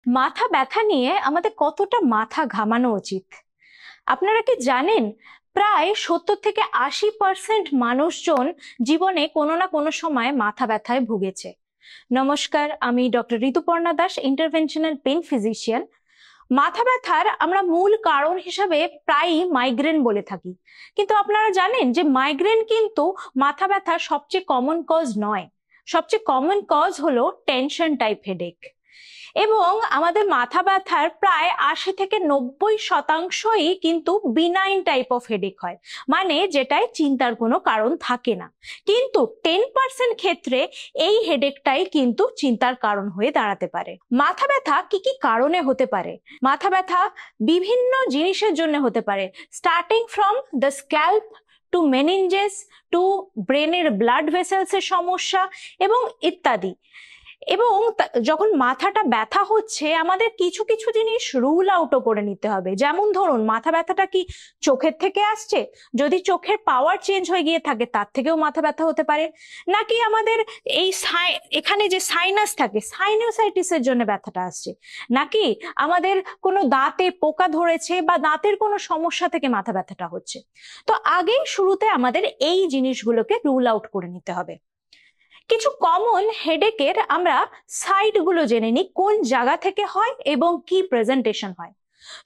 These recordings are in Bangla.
মাথা ব্যথা নিয়ে আমাদের কতটা মাথা ঘামানো উচিত? আপনারা কি জানেন প্রায় 70 থেকে 80% মানুষজন জীবনে কোনো না কোনো সময় মাথা ব্যথায় ভুগেছে। নমস্কার, আমি doctor Rituparna Das, interventional pain physician. মাথা ব্যথার আমরা মূল কারণ হিসাবে প্রায়ই মাইগ্রেন বলে থাকি, কিন্তু আপনারা জানেন যে মাইগ্রেন কিন্তু মাথা ব্যথার সবচেয়ে কমন কজ নয়। সবচেয়ে কমন কজ হলো টেনশন টাইপ হেডেক। এবং আমাদের মাথা ব্যথার প্রায় 80 থেকে 90% কিন্তু বিনাইন টাইপ অফ হেডেক হয়, মানে যেটায় চিন্তার কোনো কারণ থাকে না। কিন্তু 10% ক্ষেত্রে এই হেডেকটাই কিন্তু চিন্তার কারণ হয়ে দাঁড়াতে পারে। মাথা ব্যথা কি কি কারণে হতে পারে? মাথা ব্যথা বিভিন্ন জিনিসের জন্য হতে পারে, starting from the scalp to meninges to ব্রেনের ব্লাড ভেসেলসের সমস্যা এবং ইত্যাদি। এবং যখন মাথাটা ব্যথা হচ্ছে আমাদের কিছু কিছু জিনিস রুল আউটও করে নিতে হবে। যেমন ধরুন, মাথা ব্যথাটা কি চোখের থেকে আসছে? যদি চোখের পাওয়ার চেঞ্জ হয়ে গিয়ে থাকে তার থেকেও মাথা ব্যথা হতে পারে। নাকি আমাদের এই এখানে যে সাইনাস থাকে, সাইনোসাইটিসের জন্য ব্যথাটা আসছে? নাকি আমাদের কোনো দাঁতে পোকা ধরেছে বা দাঁতের কোনো সমস্যা থেকে মাথা ব্যথাটা হচ্ছে? তো আগেই শুরুতে আমাদের এই জিনিসগুলোকে রুল আউট করে নিতে হবে। কিছু কমন হেডেকের আমরা সাইডগুলো জেনে নিই, কোন জায়গা থেকে হয় এবং কি প্রেজেন্টেশন হয়।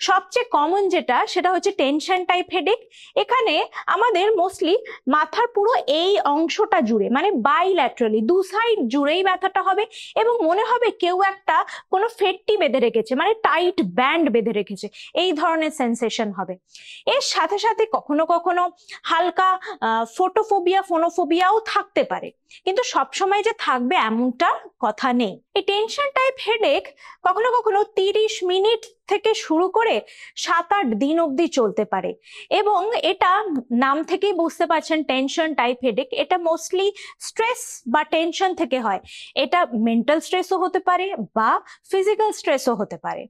সবচেয়ে কমন যেটা, সেটা হচ্ছে টেনশন টাইপ হেডেক। এখানে আমাদের মোস্টলি মাথার পুরো এই অংশটা জুড়ে, মানে বাইল্যাটারালি দু সাইড জুড়েই ব্যথাটা হবে এবং মনে হবে কেউ একটা কোনো ফেটটি বেঁধে রেখেছে, মানে টাইট ব্যান্ড বেঁধে রেখেছে, এই ধরনের সেন্সেশন হবে। এর সাথে সাথে কখনো কখনো হালকা ফোনোফোবিয়াও থাকতে পারে, কিন্তু সবসময় যে থাকবে এমনটা কথা নেই। এই টেনশন টাইপ হেডেক কখনো কখনো 30 মিনিট থেকে শুরু করে 7-8 দিন অবধি চলতে পারে। এবং এটা নাম থেকেই বুঝতে পারছেন, টেনশন টাইপ হেডেক, এটা মোস্টলি স্ট্রেস বা টেনশন থেকে হয়। এটা মেন্টাল স্ট্রেসও হতে পারে বা ফিজিক্যাল স্ট্রেসও হতে পারে।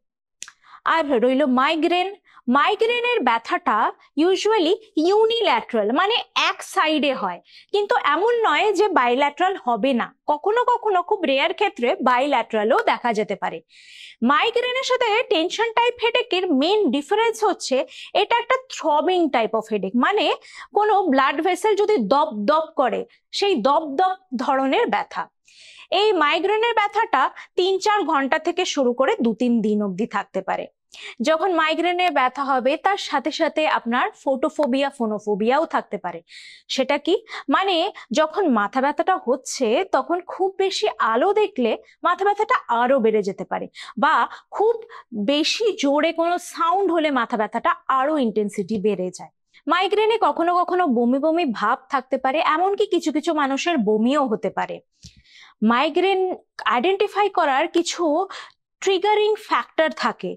আর রইল মাইগ্রেন। মাইগ্রেনের ব্যথাটা ইউজুয়ালি ইউনিল্যাটারাল, মানে এক সাইডে হয়, কিন্তু এমন নয় যে বাইল্যাটারাল হবে না। কখনো কখনো খুব রেয়ার ক্ষেত্রে বাইল্যাটারালও দেখা যেতে পারে। মাইগ্রেনের সাথে টেনশন টাইপ হেডেকের মেন ডিফারেন্স হচ্ছে এটা একটা থ্রবিং টাইপ অফ হেডেক, মানে কোনো ব্লাড ভেসেল যদি দপ দপ করে, সেই দপ দপ ধরনের ব্যথা। এই মাইগ্রেনের ব্যথাটা 3-4 ঘন্টা থেকে শুরু করে 2-3 দিন অবধি থাকতে পারে। যখন মাইগ্রেনের ব্যথা হবে তার সাথে সাথে আপনার ফোনোফোবিয়াও থাকতে পারে। সেটা কি? মানে যখন মাথা ব্যথাটা হচ্ছে তখন খুব বেশি আলো দেখলে মাথা ব্যথাটা আরো বেড়ে যেতে পারে, বা খুব বেশি জোরে কোনো সাউন্ড হলে মাথা ব্যথাটা আরো ইন্টেন্সিটি বেড়ে যায়। মাইগ্রেনে কখনো কখনো বমি বমি ভাব থাকতে পারে, এমনকি কিছু কিছু মানুষের বমিও হতে পারে। মাইগ্রেন আইডেন্টিফাই করার কিছু ট্রিগারিং ফ্যাক্টর থাকে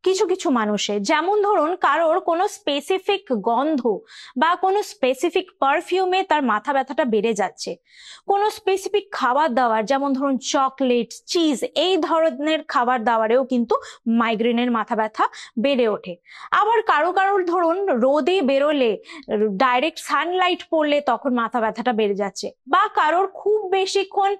কিছু কিছু মানুষের। যেমন ধরুন, কারোর কোনো স্পেসিফিক গন্ধ বা কোনো স্পেসিফিক পারফিউমে তার মাথা ব্যথাটা বেড়ে যাচ্ছে, কোনো স্পেসিফিক খাবার দাবার, যেমন ধরুন চকলেট, চিজ, এই ধরনের খাবার দাবারেও কিন্তু মাইগ্রেনের মাথা ব্যথা বেড়ে ওঠে। আবার কারোর ধরুন রোদে বেরোলে, ডাইরেক্ট সানলাইট পড়লে তখন মাথা ব্যথাটা বেড়ে যাচ্ছে, বা কারোর খুব বেশিক্ষণ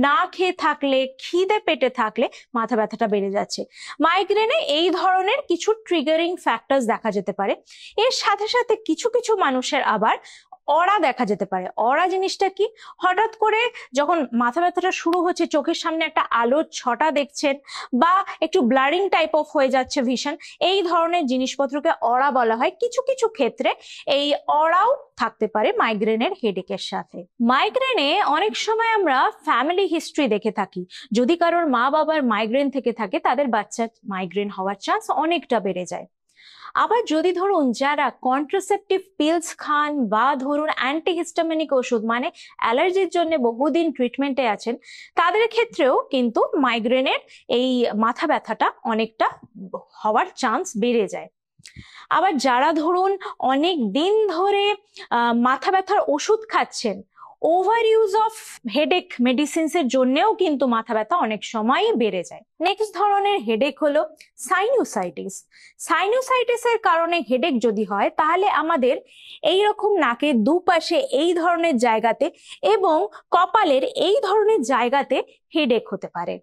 না খেয়ে থাকলে, খিদে পেটে থাকলে মাথা ব্যথাটা বেড়ে যাচ্ছে। মাইগ্রেনে এই ধরনের কিছু ট্রিগারিং ফ্যাক্টরস দেখা যেতে পারে। এর সাথে সাথে কিছু কিছু মানুষের আবার অরা দেখা যেতে পারে। অরা জিনিসটা কি? হঠাৎ করে যখন মাথা ব্যথাটা শুরু হচ্ছে, চোখের সামনে একটা আলোর ছটা দেখছেন, বা একটু ব্লারিং টাইপ অফ হয়ে যাচ্ছে ভিশন, এই ধরনের জিনিসপত্রকে অরা বলা হয়। কিছু কিছু ক্ষেত্রে এই অরাও থাকতে পারে মাইগ্রেনের হেডেকের সাথে। মাইগ্রেনে অনেক সময় আমরা ফ্যামিলি হিস্ট্রি দেখে থাকি। যদি কারোর মা বাবার মাইগ্রেন থেকে থাকে, তাদের বাচ্চার মাইগ্রেন হওয়ার চান্স অনেকটা বেড়ে যায়। আবার যদি ধরুন যারা কন্ট্রাসেপটিভ পিলস খান, বা ধরুন অ্যান্টিহিস্টামিনিক ওষুধ, মানে অ্যালার্জির জন্য বহুদিন ট্রিটমেন্টে আছেন, তাদের ক্ষেত্রেও কিন্তু মাইগ্রেনের এই মাথা ব্যথাটা অনেকটা হওয়ার চান্স বেড়ে যায়। আবার যারা ধরুন অনেক দিন ধরে মাথা ব্যথার ওষুধ খাচ্ছেন, over use of headache medicines এর জন্যও কিন্তু মাথা ব্যথা অনেক সময়ই বেড়ে যায়। নেক্সট ধরনের হেডেক হলো সাইনোসাইটিস। সাইনোসাইটিসের কারণে হেডেক যদি হয়, তাহলে আমাদের এই রকম নাকের দুপাশে এই ধরনের জায়গাতে এবং কপালের এই ধরনের জায়গাতে হেডেক হতে পারে।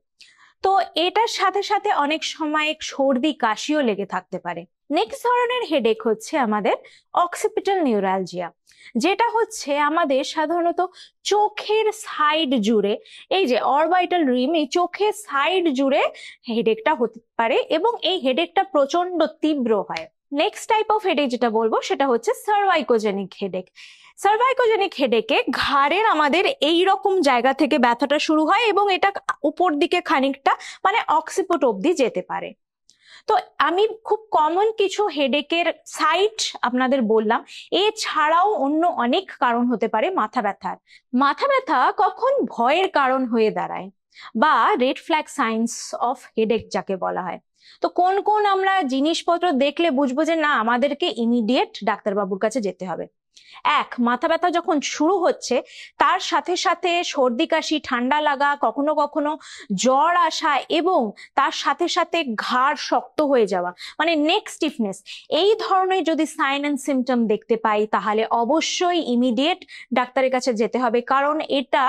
তো এটার সাথে সাথে অনেক সময় সর্দি কাশিও লেগে থাকতে পারে। নেক্সট ধরনের হেডেক হচ্ছে আমাদের অক্সিপিটাল নিউরালজিয়া, যেটা হচ্ছে আমাদের সাধারণত চোখের সাইড জুড়ে, এই যে অরবাইটাল রিম, এই চোখের সাইড জুড়ে হেডেকটা হতে পারে এবং এই হেডেকটা প্রচন্ড তীব্র হয়। নেক্সট টাইপ অফ হেডেক যেটা বলবো সেটা হচ্ছে সার্ভাইকোজেনিক হেডেক। সার্ভাইকোজেনিক হেডেকে ঘাড়ের আমাদের এই রকম জায়গা থেকে ব্যথাটা শুরু হয় এবং এটা উপর দিকে খানিকটা মানে অক্সিপিট অব্দি যেতে পারে। তো আমি খুব কমন কিছু হেডেকের সাইট আপনাদের বললাম, এছাড়াও অন্য অনেক কারণ হতে পারে মাথা ব্যথার। মাথা ব্যথা কখন ভয়ের কারণ হয়ে দাঁড়ায় বা red flag signs of headache যাকে বলা হয়। তো কোন কোন আমরা জিনিসপত্র দেখলে বুঝবো যে না আমাদেরকে ইমিডিয়েট ডাক্তারবাবুর কাছে যেতে হবে। এক, মাথা ব্যথা যখন শুরু হচ্ছে তার সাথে সাথে সর্দি কাশি, ঠান্ডা লাগা, কখনো কখনো জ্বর আসা এবং তার সাথে সাথে ঘাড় শক্ত হয়ে যাওয়া মানে নেক স্টিফনেস, এই ধরনের যদি সাইন এন্ড সিমটম দেখতে পাই তাহলে অবশ্যই ইমিডিয়েট ডাক্তারের কাছে যেতে হবে, কারণ এটা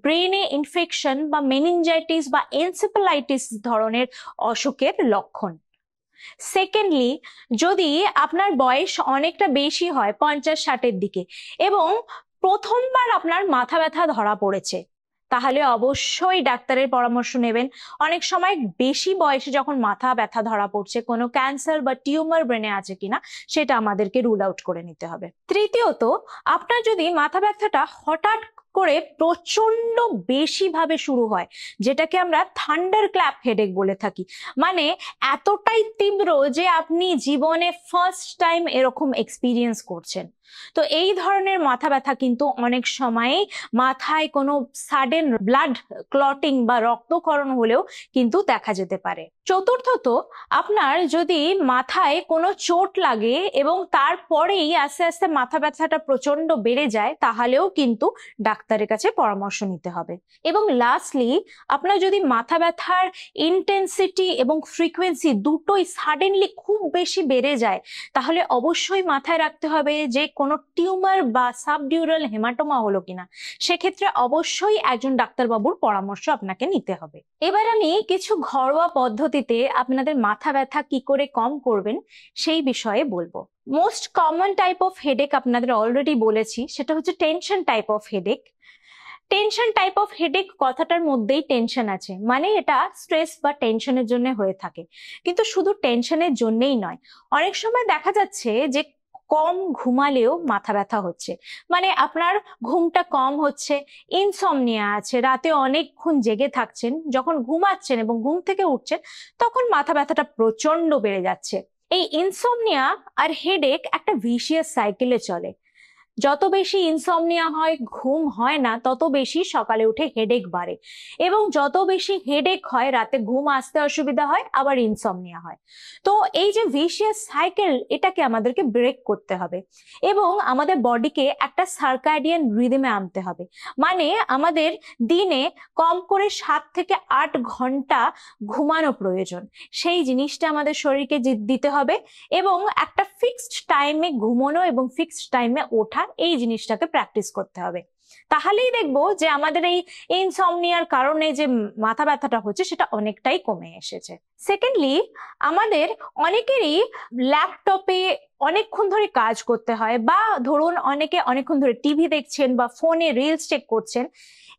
ব্রেনে ইনফেকশন বা মেনিনজাইটিস বা এনসেফালাইটিস ধরনের অসুখের লক্ষণ। সেকেন্ডলি, যদি আপনার বয়স অনেকটা বেশি হয় 50-60-এর দিকে এবং প্রথমবার আপনার মাথা ব্যথা ধরা পড়েছে, তাহলে অবশ্যই ডাক্তারের পরামর্শ নেবেন। অনেক সময় বেশি বয়সে যখন মাথা ব্যথা ধরা পড়ছে কোনো ক্যান্সার বা টিউমার ব্রেনে আছে কিনা সেটা আমাদেরকে রুল আউট করে নিতে হবে। তৃতীয়ত, আপনার যদি মাথা ব্যথাটা হঠাৎ করে প্রচন্ড বেশি ভাবে শুরু হয়, যেটাকে আমরা থান্ডার ক্ল্যাপ হেডেক বলে থাকি, মানে এতটাই তীব্র যে আপনি জীবনে ফার্স্ট টাইম এরকম এক্সপিরিয়েন্স করছেন, তো এই ধরনের মাথা ব্যথা কিন্তু অনেক সময় মাথায় কোনো সাডেন ব্লাড ক্লটিং বা রক্তক্ষরণ হলেও কিন্তু দেখা যেতে পারে। চতুর্থত, আপনার যদি মাথায় কোনো চোট লাগে এবং তারপরেই আস্তে আস্তে মাথা ব্যথাটা প্রচন্ড বেড়ে যায়, তাহলেও কিন্তু ডাক্তারের কাছে পরামর্শ নিতে হবে। এবং লাস্টলি, আপনার যদি মাথা ব্যথার ইন্টেন্সিটি এবং ফ্রিকোয়েন্সি দুটোই সাডেনলি খুব বেশি বেড়ে যায়, তাহলে অবশ্যই মাথায় রাখতে হবে যে কোনো টিউমার বা সাবডিউরাল হেমাটোমা হলো কিনা। সেক্ষেত্রে অবশ্যই একজন ডাক্তারবাবুর পরামর্শ আপনাকে নিতে হবে। এবার আমি কিছু ঘরোয়া পদ্ধতিতে আপনাদের মাথা ব্যথা কি করে কম করবেন সেই বিষয়ে বলবো। Most common type of headache আপনাদের অলরেডি বলেছি, সেটা হচ্ছে tension type of headache. Tension type of headache কথাটার মধ্যেই টেনশন আছে, মানে এটা স্ট্রেস বা টেনশনের জন্য হয়ে থাকে, কিন্তু শুধু টেনশনের জন্যই নয়, অনেক সময় দেখা যাচ্ছে যে কম ঘুমালেও মাথা ব্যথা হচ্ছে, মানে আপনার ঘুমটা কম হচ্ছে, ইনসমনিয়া আছে, রাতে অনেকক্ষণ জেগে থাকছেন, যখন ঘুমাচ্ছেন এবং ঘুম থেকে উঠছেন তখন মাথা ব্যথাটা প্রচন্ড বেড়ে যাচ্ছে। এই ইনসমনিয়া আর হেডেক একটা ভিশিয়াস সাইকেলে চলে। যত বেশি ইনসমনিয়া হয়, ঘুম হয় না, তত বেশি সকালে উঠে হেডেক বাড়ে এবং যত বেশি হেডেক হয় রাতে ঘুম আসতে অসুবিধা হয়, আবার ইনসমনিয়া হয়। তো এই যে ভিশিয়াস সাইকেল, এটাকে আমাদেরকে ব্রেক করতে হবে এবং আমাদের বডিকে একটা সার্কাডিয়ান রিদমে আনতে হবে, মানে আমাদের দিনে কম করে 7 থেকে 8 ঘন্টা ঘুমানো প্রয়োজন, সেই জিনিসটা আমাদের শরীরকে দিতে হবে এবং একটা ফিক্সড টাইমে ঘুমানো এবং ফিক্সড টাইমে ওঠা, এই জিনিসটাকে প্র্যাকটিস করতে হবে। তাহলেই দেখবো যে আমাদের এই ইনসমনিয়ার কারণে যে মাথা ব্যথাটা হচ্ছে সেটা অনেকটাই কমে এসেছে। সেকেন্ডলি, আমাদের অনেকেরই ল্যাপটপে অনেকক্ষণ ধরে কাজ করতে হয়, বা ধরুন অনেকে অনেকক্ষণ ধরে টিভি দেখছেন বা ফোনে রিলস চেক করছেন,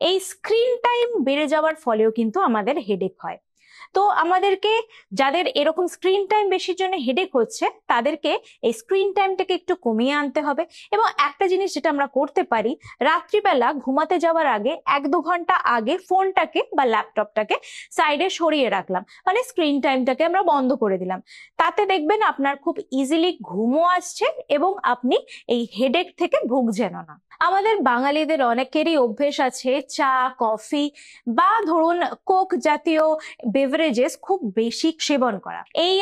এই স্ক্রিন টাইম বেড়ে যাওয়ার ফলেও কিন্তু আমাদের হেডেক হয়। তো আমাদেরকে, যাদের এরকম স্ক্রিন টাইম বেশির জন্য হেডেক হচ্ছে, তাদেরকে এই স্ক্রিন টাইমটাকে একটু কমিয়ে আনতে হবে। এবং একটা জিনিস যেটা আমরা করতে পারি, রাত্রিবেলা ঘুমাতে যাওয়ার আগে 1-2 ঘন্টা আগে ফোনটাকে বা ল্যাপটপটাকে সাইডে সরিয়ে রাখলাম, মানে স্ক্রিন টাইমটাকে আমরা বন্ধ করে দিলাম। তাতে দেখবেন আপনার খুব ইজিলি ঘুমও আসছে এবং আপনি এই হেডেক থেকে ভুগছেন না। আমাদের বাঙালিদের অনেকেরই অভ্যেস আছে চা, কফি বা ধরুন কোক জাতীয় বেভারেজেস খুব বেশি সেবন করা। এই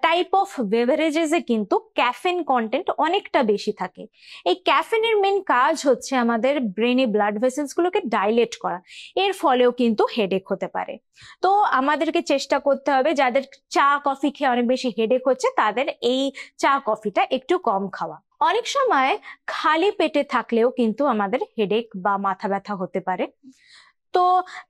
টাইপ অফ বেভারেজেসে কিন্তু ক্যাফেন কন্টেন্ট অনেকটা বেশি থাকে। এই ক্যাফেনের মেন কাজ হচ্ছে আমাদের ব্রেনে ব্লাড ভেসেলস গুলোকে ডাইলেট করা, এর ফলেও কিন্তু হেডেক হতে পারে। তো আমাদেরকে চেষ্টা করতে হবে, যাদের চা কফি খেয়ে অনেক বেশি হেডেক হচ্ছে তাদের এই চা কফিটা একটু কম খাওয়া। অনেক সময় খালি পেটে থাকলেও কিন্তু আমাদের হেডেক বা মাথা ব্যথা হতে পারে। তো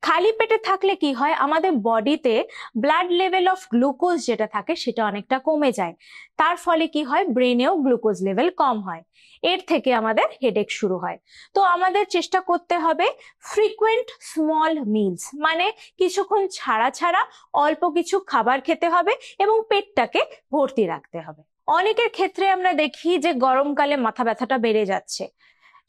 খালি পেটে থাকলে কি হয়, আমাদের বডিতে ব্লাড লেভেল অফ গ্লুকোজ যেটা থাকে সেটা অনেকটা কমে যায়। তার ফলে কি হয়, ব্রেনেও গ্লুকোজ লেভেল কম হয়। এর থেকে আমাদের হেডেক শুরু হয়। তো আমাদের চেষ্টা করতে হবে ফ্রিকুয়েন্ট স্মল মিলস, মানে কিছুক্ষণ ছাড়া ছাড়া অল্প কিছু খাবার খেতে হবে এবং পেটটাকে ভর্তি রাখতে হবে। অনেকের ক্ষেত্রে আমরা দেখি যে গরমকালে মাথা ব্যথাটা বেড়ে যাচ্ছে,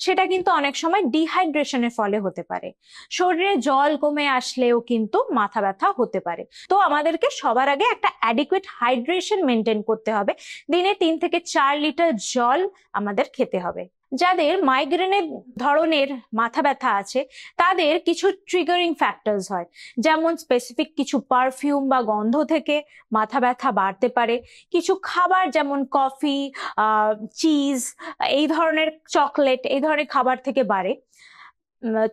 সেটা কিন্তু অনেক সময় ডিহাইড্রেশনের ফলে হতে পারে। শরীরে জল কমে আসলেও কিন্তু মাথা ব্যথা হতে পারে। তো আমাদেরকে সবার আগে একটা অ্যাডিকুয়েট হাইড্রেশন মেনটেন করতে হবে। দিনে 3 থেকে 4 লিটার জল আমাদের খেতে হবে। যাদের মাইগ্রেনের ধরনের মাথা ব্যথা আছে তাদের কিছু ট্রিগারিং ফ্যাক্টরস হয়, যেমন স্পেসিফিক কিছু পারফিউম বা গন্ধ থেকে মাথা ব্যথা বাড়তে পারে, কিছু খাবার যেমন কফি, চিজ, এই ধরনের চকলেট, এই ধরনের খাবার থেকে বাড়ে।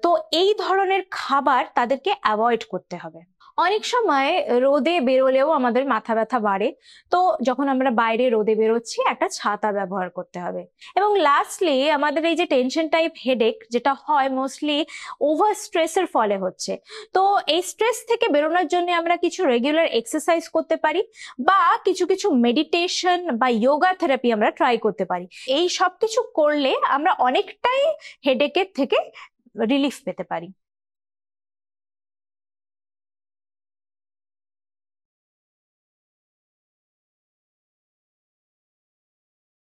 তো এই ধরনের খাবার তাদেরকে অ্যাভয়েড করতে হবে। অনেক সময় রোদে বেরোলেও আমাদের মাথা ব্যথা বাড়ে। তো যখন আমরা বাইরে রোদে বেরোচ্ছি একটা ছাতা ব্যবহার করতে হবে। এবং লাস্টলি আমাদের এই যে টেনশন টাইপ হেডেক যেটা হয় মোস্টলি ওভার স্ট্রেসের ফলে হচ্ছে। তো এই স্ট্রেস থেকে বেরোনোর জন্য আমরা কিছু রেগুলার এক্সারসাইজ করতে পারি বা কিছু কিছু মেডিটেশন বা যোগা থেরাপি আমরা ট্রাই করতে পারি। এই সব কিছু করলে আমরা অনেকটাই হেডেকের থেকে রিলিফ পেতে পারি।